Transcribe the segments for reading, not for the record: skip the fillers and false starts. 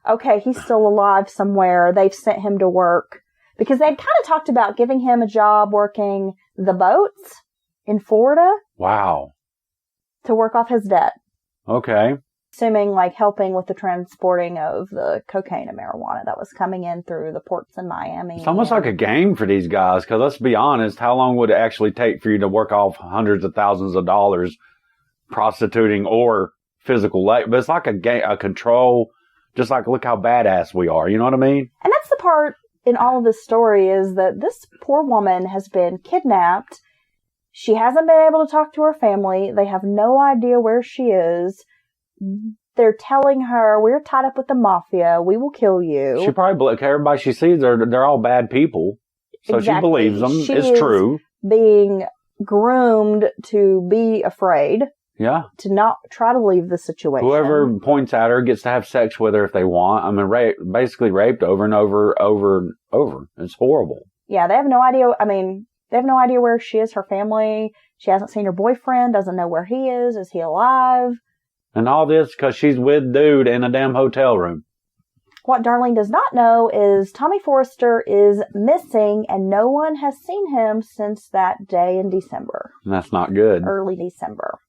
okay, he's still alive somewhere. They've sent him to work. Because they'd kind of talked about giving him a job working the boats in Florida. Wow. To work off his debt. Okay. Assuming, like, helping with the transporting of the cocaine and marijuana that was coming in through the ports in Miami. It's almost like a game for these guys, because let's be honest, how long would it actually take for you to work off hundreds of thousands of dollars prostituting or physical labor? But it's like a game, a control, just like, look how badass we are. You know what I mean? And that's the part in all of this story, is that this poor woman has been kidnapped. She hasn't been able to talk to her family. They have no idea where she is. They're telling her, we're tied up with the mafia. We will kill you. She probably, everybody she sees, they're all bad people. So exactly. She believes them. It's true. Being groomed to be afraid. Yeah. To not try to leave the situation. Whoever points at her gets to have sex with her if they want. I mean, basically raped over and over. It's horrible. Yeah, they have no idea. I mean, they have no idea where she is, her family. She hasn't seen her boyfriend, doesn't know where he is. Is he alive? And all this because she's with dude in a damn hotel room. What Darlene does not know is Tommy Forrester is missing and no one has seen him since that day in December. And that's not good. Early December.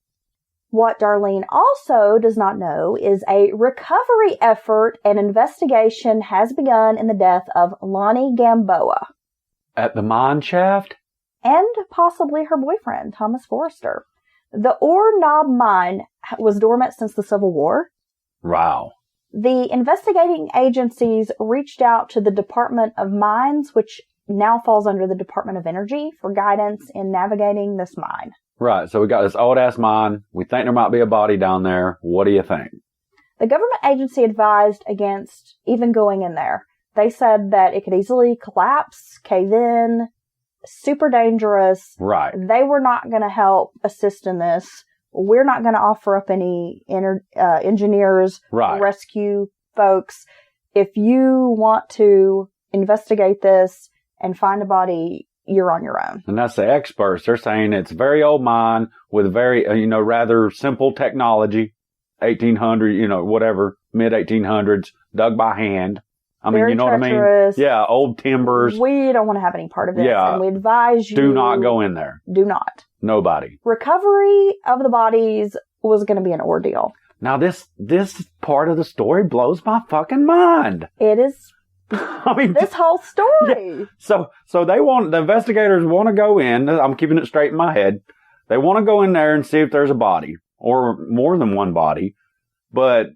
What Darlene also does not know is a recovery effort and investigation has begun in the death of Lonnie Gamboa. At the mine shaft? And possibly her boyfriend, Thomas Forrester. The Orb Knob Mine was dormant since the Civil War. Wow. The investigating agencies reached out to the Department of Mines, which now falls under the Department of Energy, for guidance in navigating this mine. Right, so we got this old-ass mine. We think there might be a body down there. What do you think? The government agency advised against even going in there. They said that it could easily collapse, cave in, super dangerous. Right. They were not going to help assist in this. We're not going to offer up any engineers, right. Rescue folks. If you want to investigate this and find a body, you're on your own. And that's the experts. They're saying it's a very old mine with very, rather simple technology. 1800, whatever, mid-1800s, dug by hand. I mean, very you know treacherous. What I mean? Yeah, old timbers. We don't want to have any part of this. Yeah. And we advise you. Do not go in there. Do not. Nobody. Recovery of the bodies was going to be an ordeal. Now, this part of the story blows my fucking mind. It is. I mean, this whole story. Yeah. So the investigators want to go in. I'm keeping it straight in my head. They want to go in there and see if there's a body or more than one body, but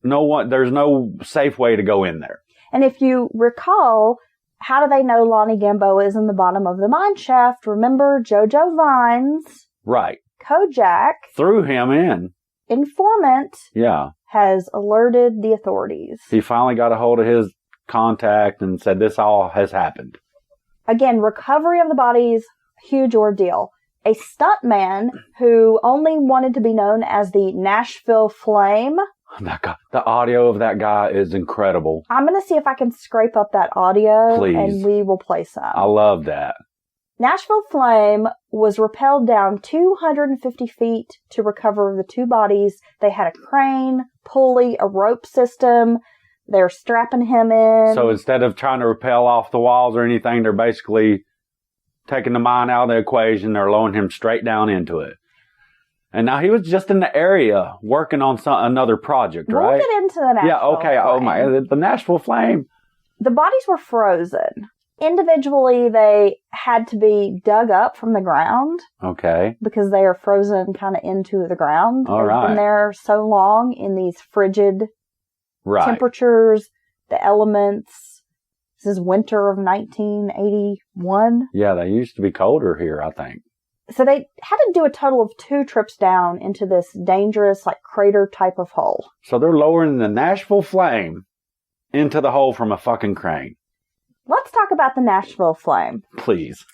there's no safe way to go in there. And if you recall, how do they know Lonnie Gamboa is in the bottom of the mine shaft? Remember JoJo Vines? Right. Kojak. Threw him in. Informant. Yeah. Has alerted the authorities. He finally got a hold of his contact and said this all has happened. Again, recovery of the bodies, huge ordeal. A stuntman who only wanted to be known as the Nashville Flame. That guy, the audio of that guy is incredible. I'm going to see if I can scrape up that audio. Please. And we will play some. I love that. Nashville Flame was rappelled down 250 feet to recover the two bodies. They had a crane, pulley, a rope system. They're strapping him in. So instead of trying to rappel off the walls or anything, they're basically taking the mine out of the equation. They're lowering him straight down into it. And now he was just in the area working on another project, right? We'll get into the Nashville Yeah, okay. Flame. Oh my, the Nashville Flame. The bodies were frozen. Individually, they had to be dug up from the ground. Okay. Because they are frozen kind of into the ground. All They've right. been there so long in these frigid right. temperatures, the elements. This is winter of 1981. Yeah, they used to be colder here, I think. So they had to do a total of 2 trips down into this dangerous, like, crater type of hole. So they're lowering the Nashville Flame into the hole from a fucking crane. Let's talk about the Nashville Flame. Please.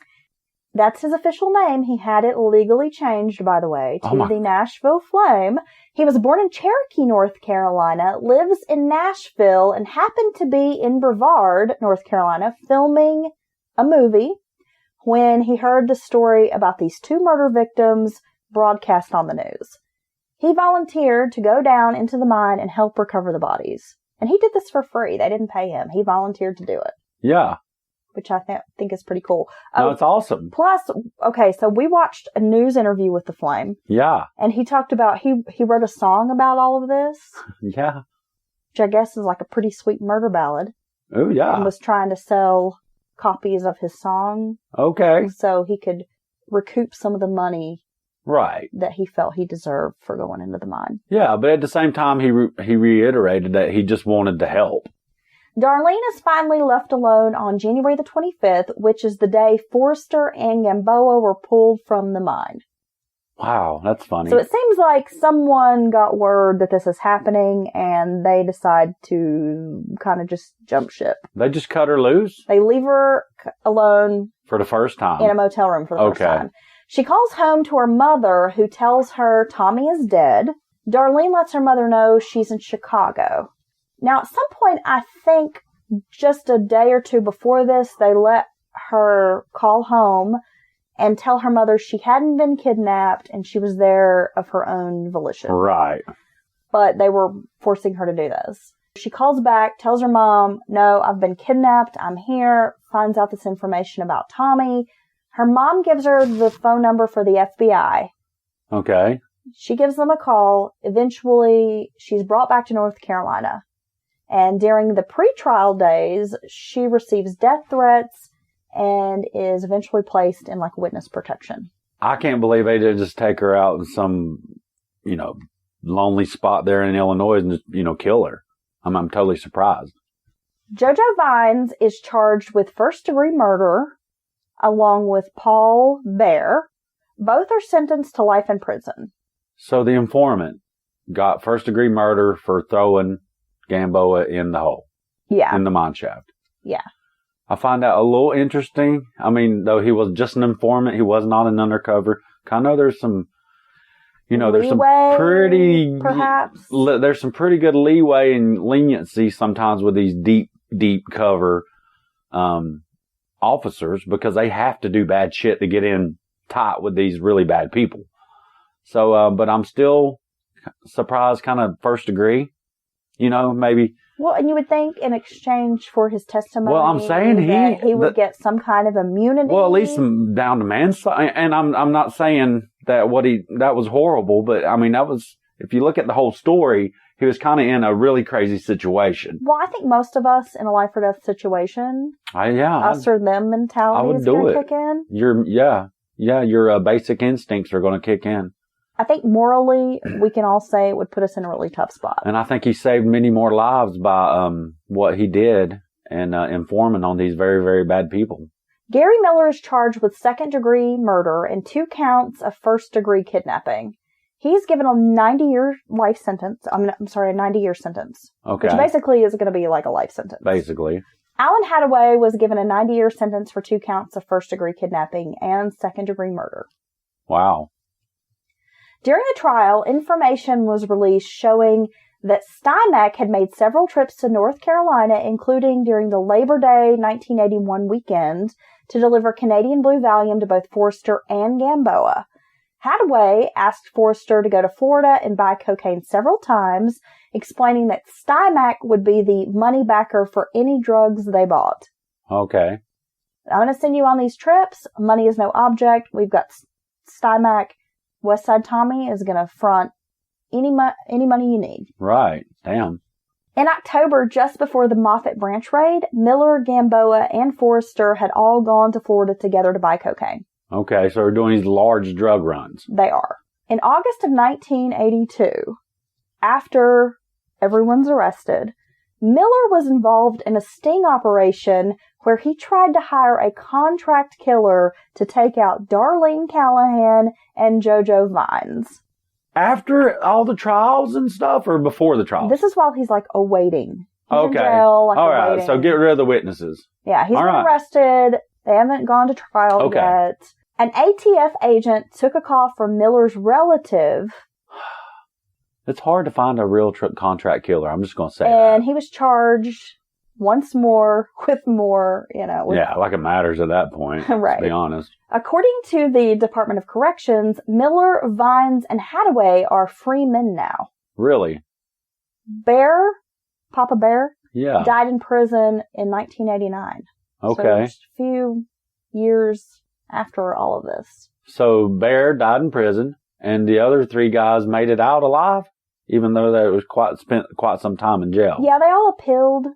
That's his official name. He had it legally changed, by the way, to the Nashville Flame. He was born in Cherokee, North Carolina, lives in Nashville, and happened to be in Brevard, North Carolina, filming a movie when he heard the story about these 2 murder victims broadcast on the news. He volunteered to go down into the mine and help recover the bodies. And he did this for free. They didn't pay him. He volunteered to do it. Yeah. Which I think is pretty cool. No, it's awesome. Plus, okay, so we watched a news interview with The Flame. Yeah. And he talked about, he wrote a song about all of this. Yeah. Which I guess is like a pretty sweet murder ballad. Oh, yeah. And was trying to sell copies of his song. Okay. So he could recoup some of the money. Right. That he felt he deserved for going into the mine. Yeah, but at the same time, he reiterated that he just wanted to help. Darlene is finally left alone on January the 25th, which is the day Forrester and Gamboa were pulled from the mine. Wow, that's funny. So it seems like someone got word that this is happening, and they decide to kind of just jump ship. They just cut her loose? They leave her alone. For the first time? In a motel room for the first time. She calls home to her mother, who tells her Tommy is dead. Darlene lets her mother know she's in Chicago. Now, at some point, I think just a day or two before this, they let her call home and tell her mother she hadn't been kidnapped and she was there of her own volition. Right. But they were forcing her to do this. She calls back, tells her mom, no, I've been kidnapped, I'm here, finds out this information about Tommy. Her mom gives her the phone number for the FBI. Okay. She gives them a call. Eventually, she's brought back to North Carolina. And during the pretrial days, she receives death threats and is eventually placed in like witness protection. I can't believe they didn't just take her out in some, lonely spot there in Illinois and just, kill her. I'm totally surprised. JoJo Vines is charged with first-degree murder along with Paul Bear. Both are sentenced to life in prison. So the informant got first-degree murder for throwing Gamboa in the hole. Yeah. In the mine shaft. Yeah. I find that a little interesting. I mean, though he was just an informant, he was not an undercover. I know there's some, there's some pretty, perhaps. There's some pretty good leeway and leniency sometimes with these deep cover, officers because they have to do bad shit to get in tight with these really bad people. So, but I'm still surprised kind of first degree, maybe. Well, and you would think in exchange for his testimony. Well, I'm saying he would get some kind of immunity. Well, at least down to manslaughter. And I'm not saying that that was horrible, but I mean, that was, if you look at the whole story, he was kind of in a really crazy situation. Well, I think most of us in a life or death situation, us or them mentality is going to kick in. Your basic instincts are going to kick in. I think morally, we can all say it would put us in a really tough spot. And I think he saved many more lives by what he did and informing on these very, very bad people. Gary Miller is charged with second-degree murder and 2 counts of first-degree kidnapping. He's given a 90-year life sentence. A 90-year sentence. Okay. Which basically is going to be like a life sentence. Basically. Alan Hadaway was given a 90-year sentence for 2 counts of first-degree kidnapping and second-degree murder. Wow. During the trial, information was released showing that Stymack had made several trips to North Carolina, including during the Labor Day 1981 weekend, to deliver Canadian Blue Valium to both Forrester and Gamboa. Hadaway asked Forrester to go to Florida and buy cocaine several times, explaining that Stymack would be the money backer for any drugs they bought. Okay. I'm going to send you on these trips. Money is no object. We've got Stymack. Westside Tommy is going to front any money you need. Right. Damn. In October, just before the Moffett branch raid, Miller, Gamboa, and Forrester had all gone to Florida together to buy cocaine. Okay, so they're doing these large drug runs. They are. In August of 1982, after everyone's arrested, Miller was involved in a sting operation where he tried to hire a contract killer to take out Darlene Callahan and JoJo Vines. After all the trials and stuff, or before the trials? This is while he's awaiting. He's okay. in jail, all awaiting. Right, so get rid of the witnesses. Yeah, he's been arrested. They haven't gone to trial yet. An ATF agent took a call from Miller's relative. It's hard to find a real contract killer. I'm just going to say that. And he was charged once more with more, yeah, like it matters at that point. Right. To be honest. According to the Department of Corrections, Miller, Vines, and Hadaway are free men now. Really? Bear, Papa Bear, Yeah. died in prison in 1989. Okay. So just a few years after all of this. So Bear died in prison, and the other 3 guys made it out alive, even though they was spent quite some time in jail. Yeah, they all appealed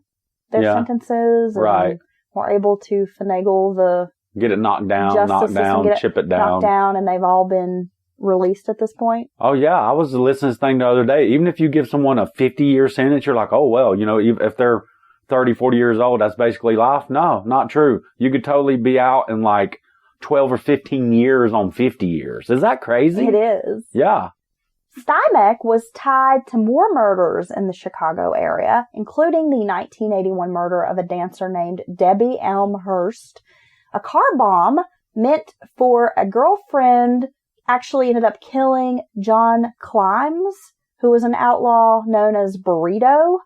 their sentences and were able to finagle get it knocked down, chip it down. Knocked down, and they've all been released at this point. Oh, yeah. I was listening to this thing the other day. Even if you give someone a 50-year sentence, you're like, oh, well, if they're 30, 40 years old, that's basically life. No, not true. You could totally be out in like 12 or 15 years on 50 years. Is that crazy? It is. Yeah. Stymek was tied to more murders in the Chicago area, including the 1981 murder of a dancer named Debbie Elmhurst. A car bomb meant for a girlfriend actually ended up killing John Climbs, who was an outlaw known as Burrito,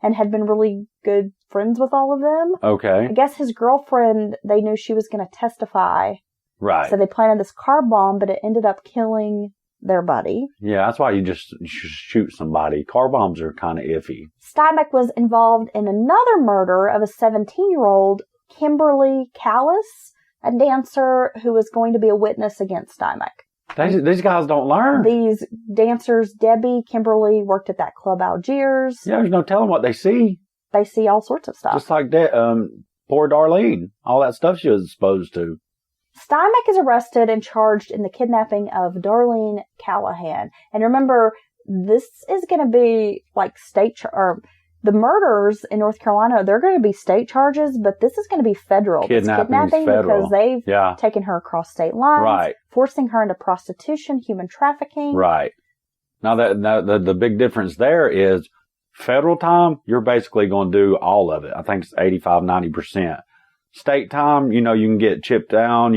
and had been really good friends with all of them. Okay. I guess his girlfriend, they knew she was going to testify. Right. So they planted this car bomb, but it ended up killing their buddy. Yeah, that's why you just shoot somebody. Car bombs are kind of iffy. Stymek was involved in another murder of a 17-year-old Kimberly Callis, a dancer who was going to be a witness against Stymek. These guys don't learn. These dancers, Debbie, Kimberly, worked at that Club Algiers. Yeah, there's no telling what they see. They see all sorts of stuff. Just like that, poor Darlene. All that stuff she was exposed to. Stymek is arrested and charged in the kidnapping of Darlene Callahan. And remember, this is going to be like the murders in North Carolina, they're going to be state charges, but this is going to be federal. Kidnapping because they've taken her across state lines, forcing her into prostitution, human trafficking. Right. Now, the big difference there is federal time, you're basically going to do all of it. I think it's 85-90%. State time, you can get chipped down,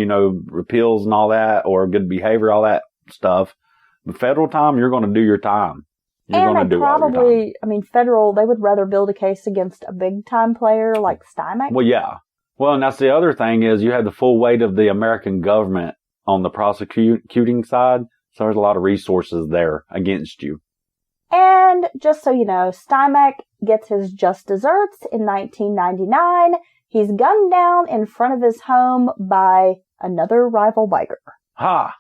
appeals and all that, or good behavior, all that stuff. But federal time, you're going to do your time. You're going to do all your time. Federal, they would rather build a case against a big-time player like Stymek. Well, yeah. Well, and that's the other thing is you have the full weight of the American government on the prosecuting side. So there's a lot of resources there against you. And just so you know, Stymek gets his just desserts in 1999. He's gunned down in front of his home by another rival biker. Ha!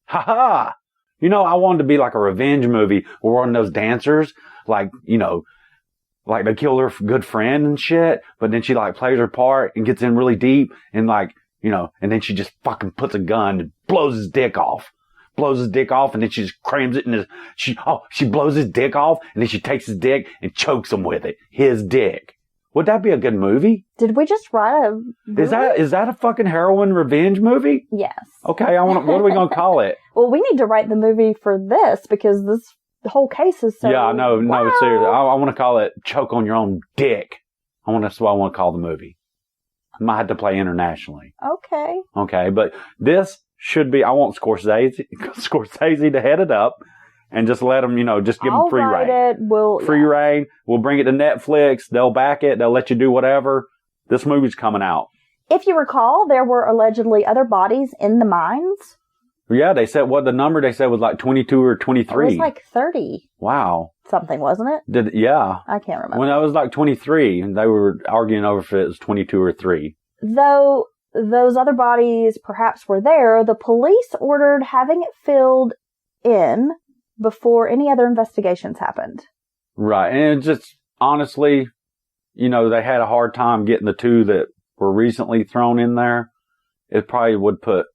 Ha ha! I wanted to be like a revenge movie where one of those dancers, like they kill their good friend and shit, but then she like plays her part and gets in really deep and and then she just fucking puts a gun and blows his dick off. And then she just crams it in she blows his dick off and then she takes his dick and chokes him with it. His dick. Would that be a good movie? Did we just write a movie? Is that a fucking heroin revenge movie? Yes. Okay, what are we going to call it? Well, we need to write the movie for this because this whole case is so... Yeah, no, seriously. I want to call it Choke on Your Own Dick. That's what I want to call the movie. I might have to play internationally. Okay. Okay, but this should be... I want Scorsese to head it up. And just let them, just give them free reign. Free reign. We'll bring it to Netflix. They'll back it. They'll let you do whatever. This movie's coming out. If you recall, there were allegedly other bodies in the mines. Yeah, they said the number they said was like 22 or 23. It was like 30. Wow. Something, wasn't it? Yeah. I can't remember. When I was like 23, and they were arguing over if it was 22 or 3. Though those other bodies perhaps were there, the police ordered having it filled in before any other investigations happened. Right. And just honestly, they had a hard time getting the 2 that were recently thrown in there. It probably would put,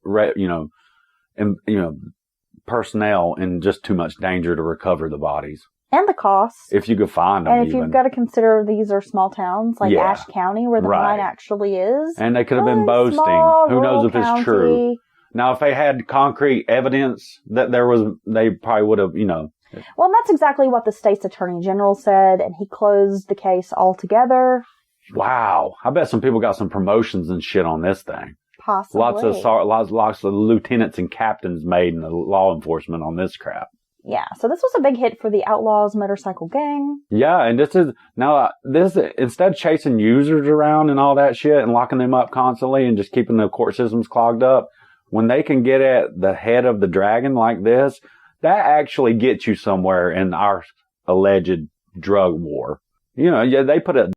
personnel in just too much danger to recover the bodies. And the costs. If you could find them. And if you've got to consider these are small towns like Ashe County where the mine actually is. And they could have been boasting. Who knows if it's true. Now, if they had concrete evidence that they probably would have, Well, that's exactly what the state's attorney general said, and he closed the case altogether. Wow. I bet some people got some promotions and shit on this thing. Possibly. Lots of lieutenants and captains made in the law enforcement on this crap. Yeah, so this was a big hit for the Outlaws Motorcycle Gang. Yeah, and instead of chasing users around and all that shit and locking them up constantly and just keeping the court systems clogged up, when they can get at the head of the dragon like this, that actually gets you somewhere in our alleged drug war. You know, yeah, they put a